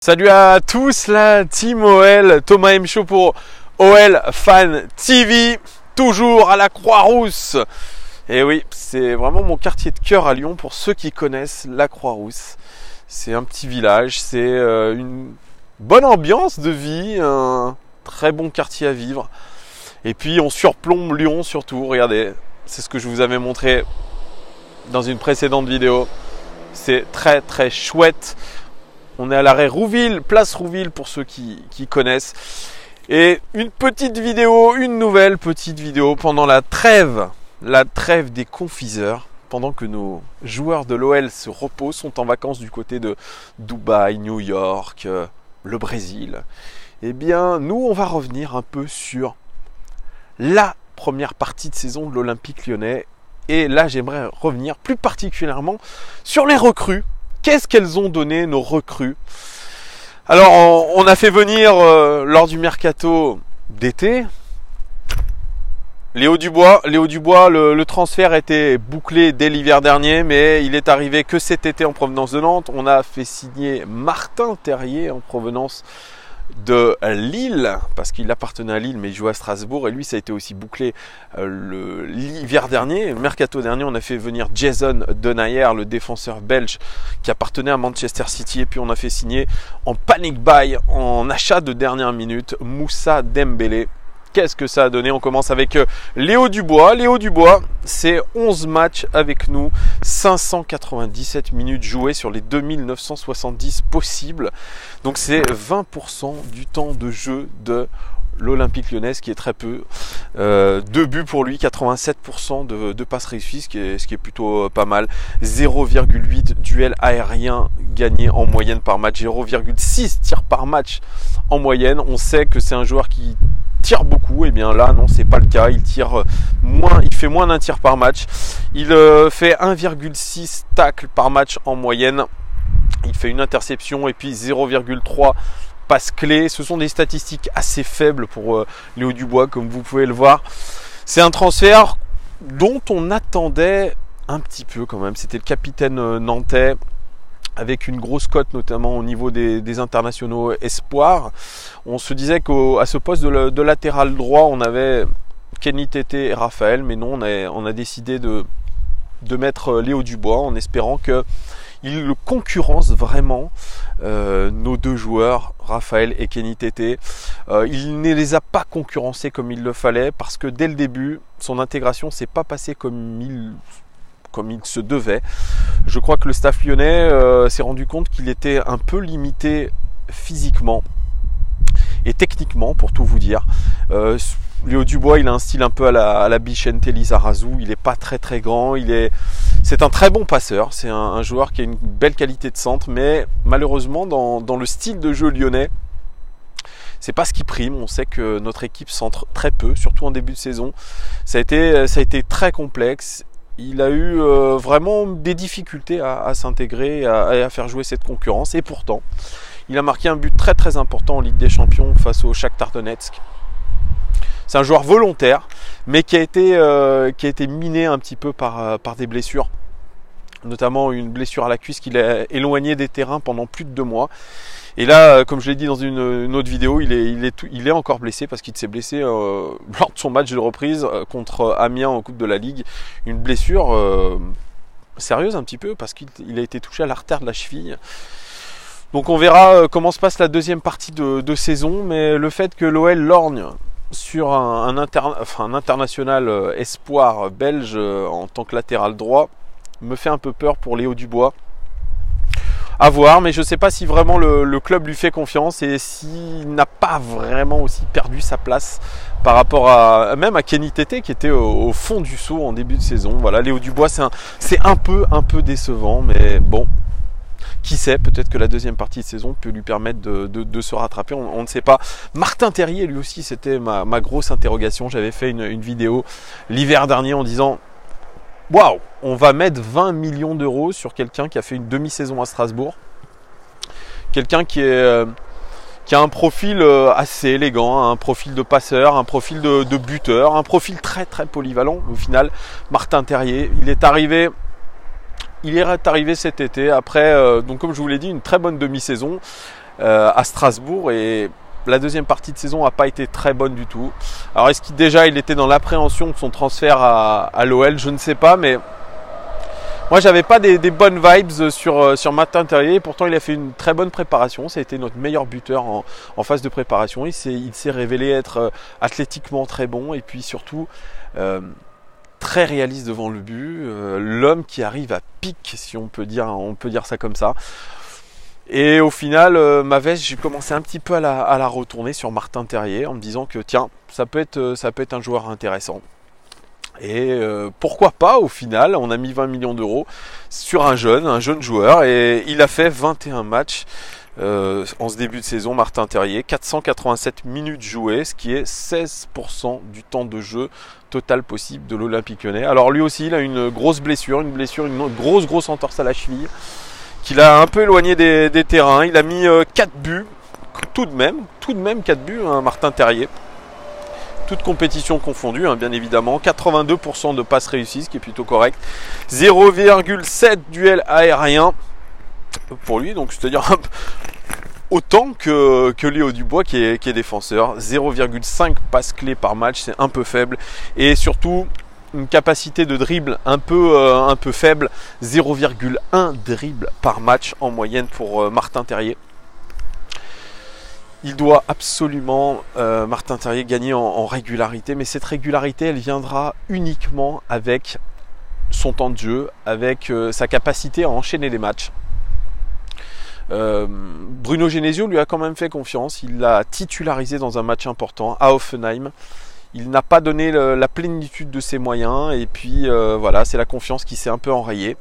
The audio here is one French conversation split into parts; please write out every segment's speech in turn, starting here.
Salut à tous, la team OL, Thomas M. Chaud pour OL Fan TV, toujours à la Croix-Rousse. Et oui, c'est vraiment mon quartier de cœur à Lyon pour ceux qui connaissent la Croix-Rousse. C'est un petit village, c'est une bonne ambiance de vie, un très bon quartier à vivre. Et puis on surplombe Lyon surtout, regardez, c'est ce que je vous avais montré dans une précédente vidéo. C'est très très chouette. On est à l'arrêt Rouville, place Rouville pour ceux qui connaissent. Et une petite vidéo, une nouvelle petite vidéo pendant la trêve des confiseurs. Pendant que nos joueurs de l'OL se reposent, sont en vacances du côté de Dubaï, New York, le Brésil. Eh bien, nous, on va revenir un peu sur la première partie de saison de l'Olympique Lyonnais. Et là, j'aimerais revenir plus particulièrement sur les recrues. Qu'est-ce qu'elles ont donné, nos recrues? Alors, on a fait venir, lors du mercato d'été, Léo Dubois. Léo Dubois, le transfert était bouclé dès l'hiver dernier, mais il est arrivé que cet été en provenance de Nantes. On a fait signer Martin Terrier en provenance de Lille, parce qu'il appartenait à Lille mais il jouait à Strasbourg, et lui ça a été aussi bouclé l'hiver dernier. Le mercato dernier, on a fait venir Jason Denayer, le défenseur belge qui appartenait à Manchester City, et puis on a fait signer en panic buy, en achat de dernière minute, Moussa Dembélé. Qu'est-ce que ça a donné? On commence avec Léo Dubois. Léo Dubois, c'est 11 matchs avec nous, 597 minutes jouées sur les 2970 possibles. Donc c'est 20% du temps de jeu de l'Olympique Lyonnais, ce qui est très peu. 2 buts pour lui, 87% de passes réussies, ce qui est plutôt pas mal. 0,8 duels aériens gagnés en moyenne par match, 0,6 tirs par match en moyenne. On sait que c'est un joueur qui tire beaucoup, et bien là non, c'est pas le cas. Il tire moins, il fait moins d'un tir par match. Il fait 1,6 tacles par match en moyenne. Il fait une interception et puis 0,3 passes clés. Ce sont des statistiques assez faibles pour Léo Dubois, comme vous pouvez le voir. C'est un transfert dont on attendait un petit peu quand même. C'était le capitaine nantais, avec une grosse cote notamment au niveau des internationaux espoirs. On se disait qu'à ce poste de latéral droit, on avait Kenny Tété et Raphaël, mais non, on a décidé de mettre Léo Dubois en espérant qu'il concurrence vraiment nos deux joueurs, Raphaël et Kenny Tété. Il ne les a pas concurrencés comme il le fallait, parce que dès le début, son intégration s'est pas passée comme il se devait. Je crois que le staff lyonnais s'est rendu compte qu'il était un peu limité physiquement et techniquement, pour tout vous dire. Léo Dubois, il a un style un peu à la Bicente Lizarazu. Il n'est pas très très grand. C'est un très bon passeur. C'est un joueur qui a une belle qualité de centre, mais malheureusement dans le style de jeu lyonnais, c'est pas ce qui prime. On sait que notre équipe centre très peu, surtout en début de saison. Ça a été très complexe. Il a eu vraiment des difficultés à s'intégrer et à faire jouer cette concurrence. Et pourtant, il a marqué un but très très important en Ligue des Champions face au Shakhtar Donetsk. C'est un joueur volontaire, mais qui a été miné un petit peu par des blessures. Notamment une blessure à la cuisse qui l'a éloigné des terrains pendant plus de 2 mois. Et là, comme je l'ai dit dans une autre vidéo, il est encore blessé, parce qu'il s'est blessé lors de son match de reprise contre Amiens en Coupe de la Ligue. Une blessure sérieuse un petit peu, parce qu'il a été touché à l'artère de la cheville. Donc on verra comment se passe la deuxième partie de saison, mais le fait que l'OL lorgne sur un international espoir belge en tant que latéral droit me fait un peu peur pour Léo Dubois. À voir, mais je ne sais pas si vraiment le club lui fait confiance, et s'il n'a pas vraiment aussi perdu sa place par rapport même à Kenny Tété, qui était au fond du seau en début de saison. Voilà, Léo Dubois, c'est un peu décevant, mais bon, qui sait, peut-être que la deuxième partie de saison peut lui permettre de se rattraper, on ne sait pas. Martin Terrier, lui aussi, c'était ma grosse interrogation. J'avais fait une vidéo l'hiver dernier en disant: waouh, on va mettre 20 millions d'euros sur quelqu'un qui a fait une demi-saison à Strasbourg. Quelqu'un qui a un profil assez élégant, un profil de passeur, un profil de buteur, un profil très très polyvalent. Au final, Martin Terrier, il est arrivé cet été après, donc comme je vous l'ai dit, une très bonne demi-saison. à Strasbourg et la deuxième partie de saison n'a pas été très bonne du tout. Alors est-ce qu'il déjà il était dans l'appréhension de son transfert à l'OL, je ne sais pas, mais moi j'avais pas des bonnes vibes sur Martin Terrier. Pourtant il a fait une très bonne préparation, ça a été notre meilleur buteur en phase de préparation. Il s'est révélé être athlétiquement très bon et puis surtout très réaliste devant le but. L'homme qui arrive à pic, si on peut dire ça comme ça. Et au final, ma veste, j'ai commencé un petit peu à la retourner sur Martin Terrier en me disant que tiens, ça peut être un joueur intéressant. Et pourquoi pas au final, on a mis 20 millions d'euros sur un jeune joueur et il a fait 21 matchs en ce début de saison, Martin Terrier, 487 minutes jouées, ce qui est 16% du temps de jeu total possible de l'Olympique Lyonnais. Alors lui aussi, il a une grosse blessure, une grosse entorse à la cheville, qui l'a un peu éloigné des terrains. Il a mis 4 buts, tout de même 4 buts, hein, Martin Terrier. Toutes compétitions confondues, hein, bien évidemment. 82% de passes réussies, ce qui est plutôt correct. 0,7 duels aériens pour lui, donc c'est-à-dire autant que Léo Dubois qui est défenseur. 0,5 passes clés par match, c'est un peu faible. Et surtout, une capacité de dribble un peu faible, 0,1 dribble par match en moyenne pour Martin Terrier. Il doit absolument, Martin Terrier, gagner en régularité, mais cette régularité, elle viendra uniquement avec son temps de jeu, avec sa capacité à enchaîner les matchs. Bruno Genesio lui a quand même fait confiance, il l'a titularisé dans un match important à Hoffenheim. Il n'a pas donné la plénitude de ses moyens et puis voilà, c'est la confiance qui s'est un peu enrayée.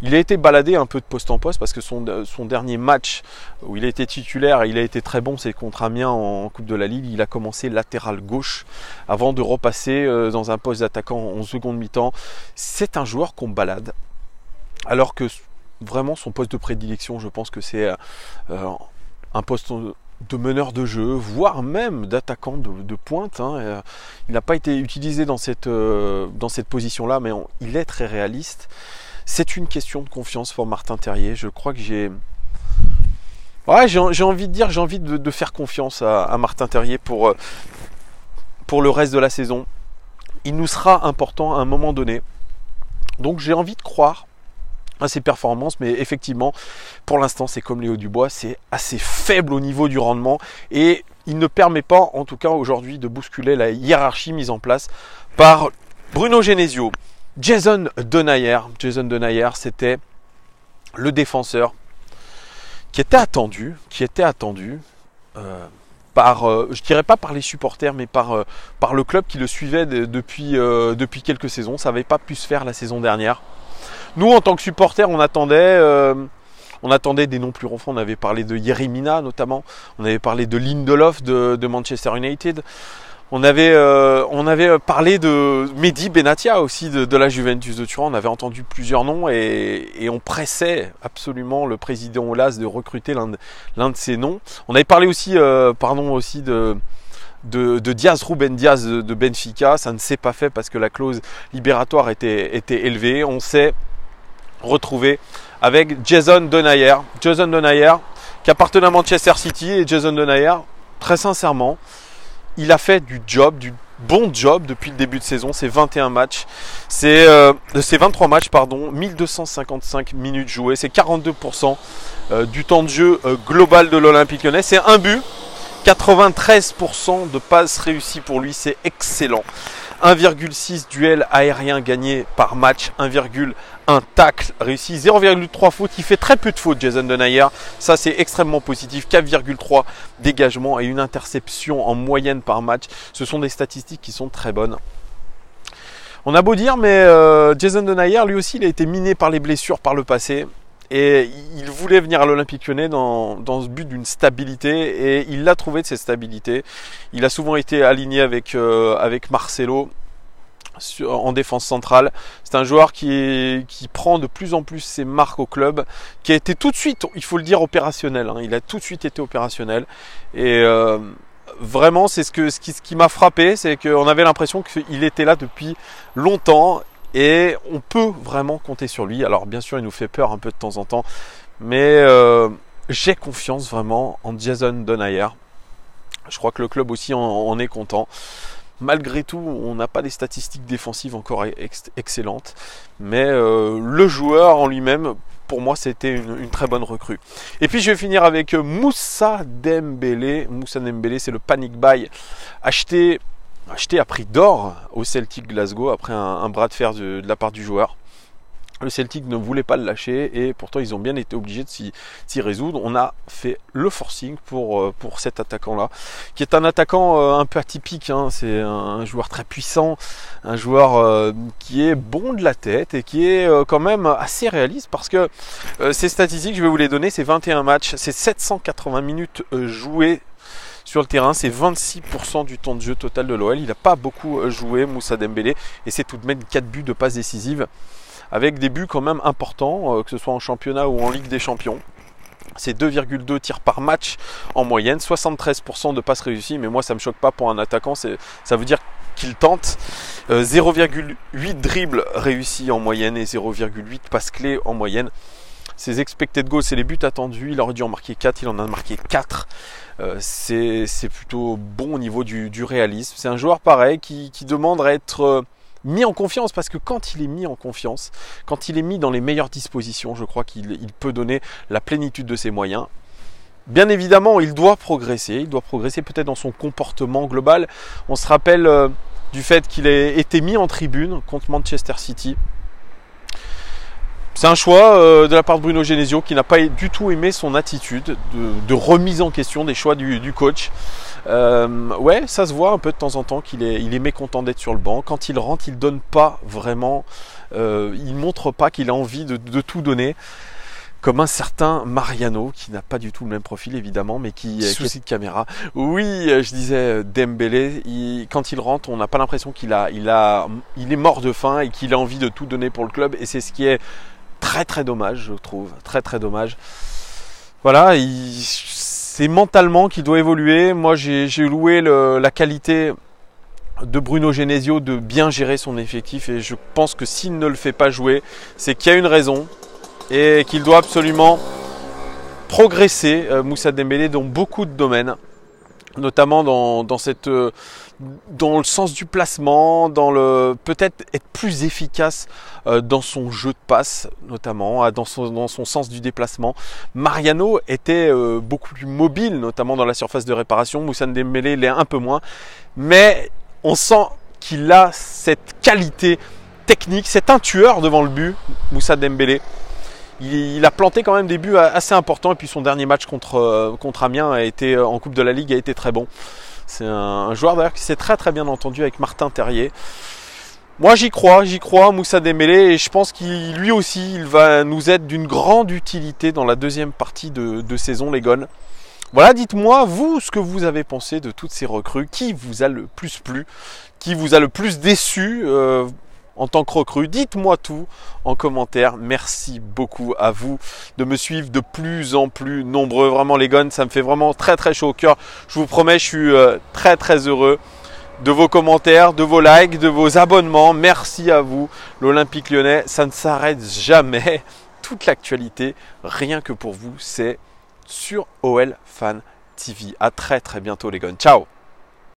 Il a été baladé un peu de poste en poste parce que son dernier match où il a été titulaire et il a été très bon, c'est contre Amiens en Coupe de la Ligue. Il a commencé latéral gauche avant de repasser dans un poste d'attaquant en seconde mi-temps. C'est un joueur qu'on balade alors que vraiment son poste de prédilection, je pense que c'est un poste de meneur de jeu, voire même d'attaquant de pointe. Hein. Il n'a pas été utilisé dans cette position-là, mais il est très réaliste. C'est une question de confiance pour Martin Terrier. Je crois que j'ai envie de faire confiance à Martin Terrier pour le reste de la saison. Il nous sera important à un moment donné. Donc j'ai envie de croire à ses performances, mais effectivement, pour l'instant, c'est comme Léo Dubois, c'est assez faible au niveau du rendement et il ne permet pas, en tout cas aujourd'hui, de bousculer la hiérarchie mise en place par Bruno Genesio. Jason Denayer, c'était le défenseur qui était attendu, je dirais pas par les supporters, mais par le club qui le suivait depuis quelques saisons. Ça n'avait pas pu se faire la saison dernière. Nous, en tant que supporters, on attendait des noms plus ronflants. On avait parlé de Yeremina notamment, on avait parlé de Lindelof de Manchester United. On avait parlé de Mehdi Benatia aussi de la Juventus de Turin. On avait entendu plusieurs noms et on pressait absolument le président Aulas de recruter l'un de ces noms. On avait parlé aussi, de Diaz, Ruben Diaz de Benfica. Ça ne s'est pas fait parce que la clause libératoire était élevée. On s'est retrouvé avec Jason Denayer. Jason Denayer qui appartenait à Manchester City et Jason Denayer, très sincèrement, il a fait du bon job depuis le début de saison. C'est 21 matchs. C'est 23 matchs, 1255 minutes jouées. C'est 42% du temps de jeu global de l'Olympique Lyonnais. C'est un but. 93% de passes réussies pour lui. C'est excellent. 1,6 duels aériens gagnés par match. 1,1 tacle réussi. 0,3 fautes. Il fait très peu de fautes, Jason Denayer. Ça, c'est extrêmement positif. 4,3 dégagements et une interception en moyenne par match. Ce sont des statistiques qui sont très bonnes. On a beau dire, mais Jason Denayer, lui aussi, il a été miné par les blessures par le passé. Et il voulait venir à l'Olympique Lyonnais dans ce but d'une stabilité et il l'a trouvé de cette stabilité. Il a souvent été aligné avec Marcelo en défense centrale. C'est un joueur qui prend de plus en plus ses marques au club, qui a été tout de suite, il faut le dire, opérationnel. Hein. Il a tout de suite été opérationnel et vraiment c'est ce qui m'a frappé, c'est qu'on avait l'impression qu'il était là depuis longtemps. Et on peut vraiment compter sur lui. Alors bien sûr, il nous fait peur un peu de temps en temps, mais j'ai confiance vraiment en Jason Denayer. Je crois que le club aussi en est content. Malgré tout, on n'a pas des statistiques défensives encore excellentes, mais le joueur en lui-même, pour moi, c'était une très bonne recrue. Et puis, je vais finir avec Moussa Dembélé. Moussa Dembélé, c'est le panic buy acheté à prix d'or au Celtic Glasgow après un bras de fer de la part du joueur. Le Celtic ne voulait pas le lâcher et pourtant ils ont bien été obligés de s'y résoudre. On a fait le forcing pour cet attaquant-là, qui est un attaquant un peu atypique. Hein. C'est un joueur très puissant, un joueur qui est bon de la tête et qui est quand même assez réaliste parce que ces statistiques, je vais vous les donner, c'est 21 matchs, c'est 780 minutes jouées sur le terrain, c'est 26% du temps de jeu total de l'OL. Il n'a pas beaucoup joué, Moussa Dembélé, et c'est tout de même 4 buts de passes décisives, avec des buts quand même importants, que ce soit en championnat ou en Ligue des Champions. C'est 2,2 tirs par match en moyenne, 73% de passes réussies, mais moi ça ne me choque pas pour un attaquant, ça veut dire qu'il tente. 0,8 dribbles réussis en moyenne et 0,8 passes clés en moyenne. Ses expected goals, c'est les buts attendus, il aurait dû en marquer 4, il en a marqué 4. C'est plutôt bon au niveau du réalisme. C'est un joueur pareil qui demande à être mis en confiance, parce que quand il est mis en confiance, quand il est mis dans les meilleures dispositions, je crois qu'il peut donner la plénitude de ses moyens. Bien évidemment, il doit progresser peut-être dans son comportement global. On se rappelle du fait qu'il ait été mis en tribune contre Manchester City. C'est un choix de la part de Bruno Genesio qui n'a pas du tout aimé son attitude de remise en question des choix du coach. Ouais, ça se voit un peu de temps en temps qu'il est mécontent d'être sur le banc. Quand il rentre, il donne pas vraiment, il montre pas qu'il a envie de tout donner. Comme un certain Mariano, qui n'a pas du tout le même profil évidemment, mais qui souci de caméra. Oui, je disais Dembélé, quand il rentre, on n'a pas l'impression qu'il est mort de faim et qu'il a envie de tout donner pour le club. Et c'est ce qui est très très dommage, je trouve, très très dommage. Voilà, c'est mentalement qu'il doit évoluer. Moi, j'ai loué la qualité de Bruno Genesio de bien gérer son effectif, et je pense que s'il ne le fait pas jouer, c'est qu'il y a une raison et qu'il doit absolument progresser, Moussa Dembélé, dans beaucoup de domaines, notamment dans le sens du placement, peut-être être plus efficace dans son jeu de passe, notamment dans son sens du déplacement. Mariano était beaucoup plus mobile, notamment dans la surface de réparation. Moussa Dembélé l'est un peu moins, mais on sent qu'il a cette qualité technique. C'est un tueur devant le but, Moussa Dembélé. Il a planté quand même des buts assez importants, et puis son dernier match contre Amiens en Coupe de la Ligue a été très bon. C'est un joueur d'ailleurs qui s'est très très bien entendu avec Martin Terrier. Moi j'y crois, Moussa Dembélé, et je pense qu'il lui aussi il va nous être d'une grande utilité dans la deuxième partie de saison, les Gones. Voilà, dites-moi vous ce que vous avez pensé de toutes ces recrues, qui vous a le plus plu, qui vous a le plus déçu en tant que recrue. Dites-moi tout en commentaire. Merci beaucoup à vous de me suivre de plus en plus nombreux. Vraiment les Gones, ça me fait vraiment très très chaud au cœur. Je vous promets, je suis très très heureux de vos commentaires, de vos likes, de vos abonnements. Merci à vous. L'Olympique Lyonnais, ça ne s'arrête jamais. Toute l'actualité, rien que pour vous, c'est sur OL Fan TV. À très très bientôt les Gones. Ciao.